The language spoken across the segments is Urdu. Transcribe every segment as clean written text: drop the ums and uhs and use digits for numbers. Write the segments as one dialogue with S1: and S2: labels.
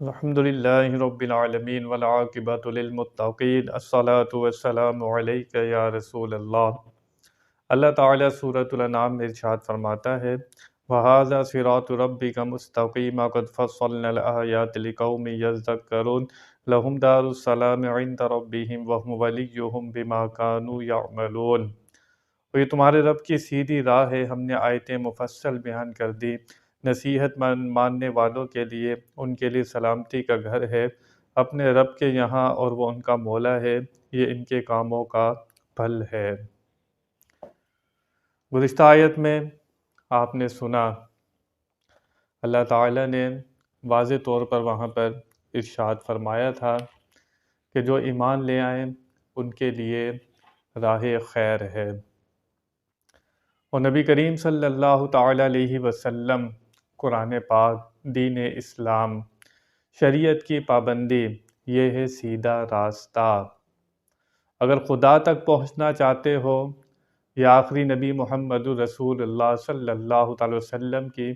S1: الحمدللہ رب العالمین والعاقبۃ للمتقین الصلاۃ والسلام علیک یا رسول اللہ۔ اللہ تعالیٰ سورۃ الانعام میں ارشاد فرماتا ہے وَهَذَا صِرَاطُ رَبِّكَ مُسْتَقِيمًا قَدْ فَصَّلْنَا الْآيَاتِ لِقَوْمٍ يَذَّكَّرُونَ لَهُمْ دَارُ السَّلَامِ عِندَ رَبِّهِمْ وَهُوَ وَلِيُّهُم بِمَا كَانُوا يَعْمَلُونَ۔ اور یہ تمہارے رب کی سیدھی راہ ہے، ہم نے آیتیں مفصل بیان کر دی، نصیحت ماننے والوں کے لیے، ان کے لیے سلامتی کا گھر ہے اپنے رب کے یہاں، اور وہ ان کا مولا ہے، یہ ان کے کاموں کا پھل ہے۔ گزشتہ آیت میں آپ نے سنا اللہ تعالیٰ نے واضح طور پر وہاں پر ارشاد فرمایا تھا کہ جو ایمان لے آئیں ان کے لیے راہ خیر ہے، اور نبی کریم صلی اللہ تعالیٰ علیہ وسلم قرآن پاک، دین اسلام، شریعت کی پابندی، یہ ہے سیدھا راستہ۔ اگر خدا تک پہنچنا چاہتے ہو یا آخری نبی محمد رسول اللہ صلی اللہ تعالی وسلم کی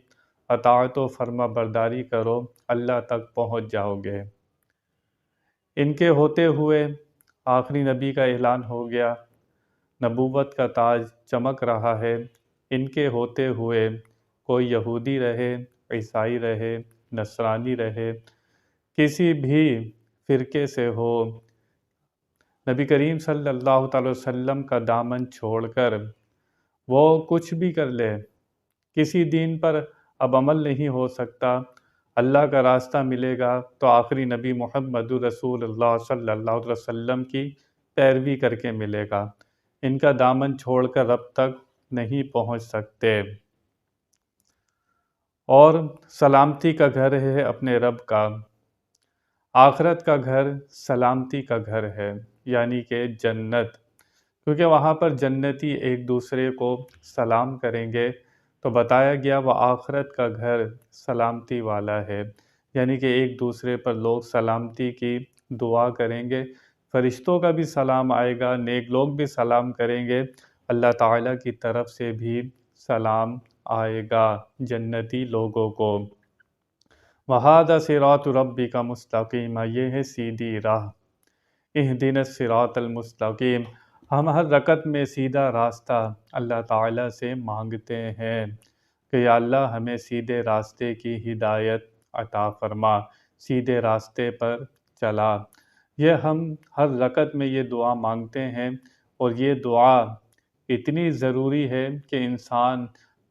S1: اطاعت و فرما برداری کرو، اللہ تک پہنچ جاؤ گے۔ ان کے ہوتے ہوئے آخری نبی کا اعلان ہو گیا، نبوت کا تاج چمک رہا ہے۔ ان کے ہوتے ہوئے کوئی یہودی رہے، عیسائی رہے، نصرانی رہے، کسی بھی فرقے سے ہو، نبی کریم صلی اللہ تعالی وسلم کا دامن چھوڑ کر وہ کچھ بھی کر لے، کسی دین پر اب عمل نہیں ہو سکتا، اللہ کا راستہ ملے گا تو آخری نبی محمد رسول اللہ صلی اللہ علیہ وسلم کی پیروی کر کے ملے گا۔ ان کا دامن چھوڑ کر رب تک نہیں پہنچ سکتے۔ اور سلامتی کا گھر ہے اپنے رب کا، آخرت کا گھر سلامتی کا گھر ہے، یعنی کہ جنت، کیونکہ وہاں پر جنتی ایک دوسرے کو سلام کریں گے، تو بتایا گیا وہ آخرت کا گھر سلامتی والا ہے، یعنی کہ ایک دوسرے پر لوگ سلامتی کی دعا کریں گے، فرشتوں کا بھی سلام آئے گا، نیک لوگ بھی سلام کریں گے، اللہ تعالیٰ کی طرف سے بھی سلام آئے گا جنتی لوگوں کو۔ وَهَذَا صِرَاطُ رَبِّكَ مُسْتَقِيمًا، یہ ہے سیدھی راہ۔ اهْدِنَا الصِّرَاطَ الْمُسْتَقِيمَ، ہم ہر رکعت میں سیدھا راستہ اللہ تعالیٰ سے مانگتے ہیں کہ یا اللہ ہمیں سیدھے راستے کی ہدایت عطا فرما، سیدھے راستے پر چلا۔ یہ ہم ہر رکعت میں یہ دعا مانگتے ہیں، اور یہ دعا اتنی ضروری ہے کہ انسان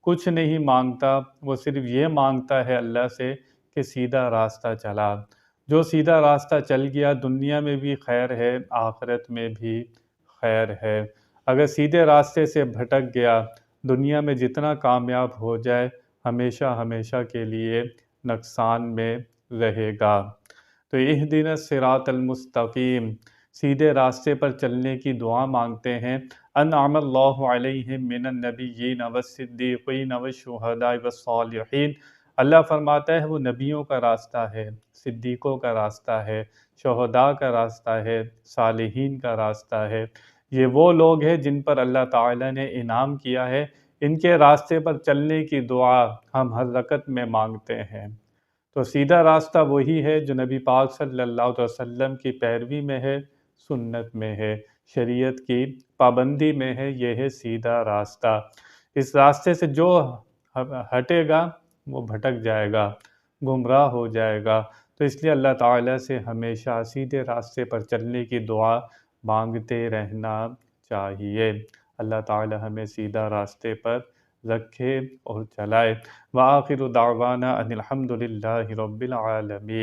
S1: کچھ نہیں مانگتا، وہ صرف یہ مانگتا ہے اللہ سے کہ سیدھا راستہ چلا۔ جو سیدھا راستہ چل گیا دنیا میں بھی خیر ہے، آخرت میں بھی خیر ہے۔ اگر سیدھے راستے سے بھٹک گیا، دنیا میں جتنا کامیاب ہو جائے، ہمیشہ ہمیشہ کے لیے نقصان میں رہے گا۔ تو اہدنا الصراط المستقیم، سیدھے راستے پر چلنے کی دعا مانگتے ہیں۔ انعم اللہ علیہم من النبیین والصدیقین والشہداء والصالحین، اللہ فرماتا ہے وہ نبیوں کا راستہ ہے، صدیقوں کا راستہ ہے، شہداء کا راستہ ہے، صالحین کا راستہ ہے۔ یہ وہ لوگ ہیں جن پر اللہ تعالیٰ نے انعام کیا ہے، ان کے راستے پر چلنے کی دعا ہم ہر رکعت میں مانگتے ہیں۔ تو سیدھا راستہ وہی ہے جو نبی پاک صلی اللہ علیہ وسلم کی پیروی میں ہے، سنت میں ہے، شریعت کی پابندی میں ہے، یہ ہے سیدھا راستہ۔ اس راستے سے جو ہٹے گا وہ بھٹک جائے گا، گمراہ ہو جائے گا۔ تو اس لیے اللہ تعالیٰ سے ہمیشہ سیدھے راستے پر چلنے کی دعا مانگتے رہنا چاہیے۔ اللہ تعالیٰ ہمیں سیدھا راستے پر رکھے اور چلائے۔ وآخر دعوانا ان الحمد للہ رب العالمین۔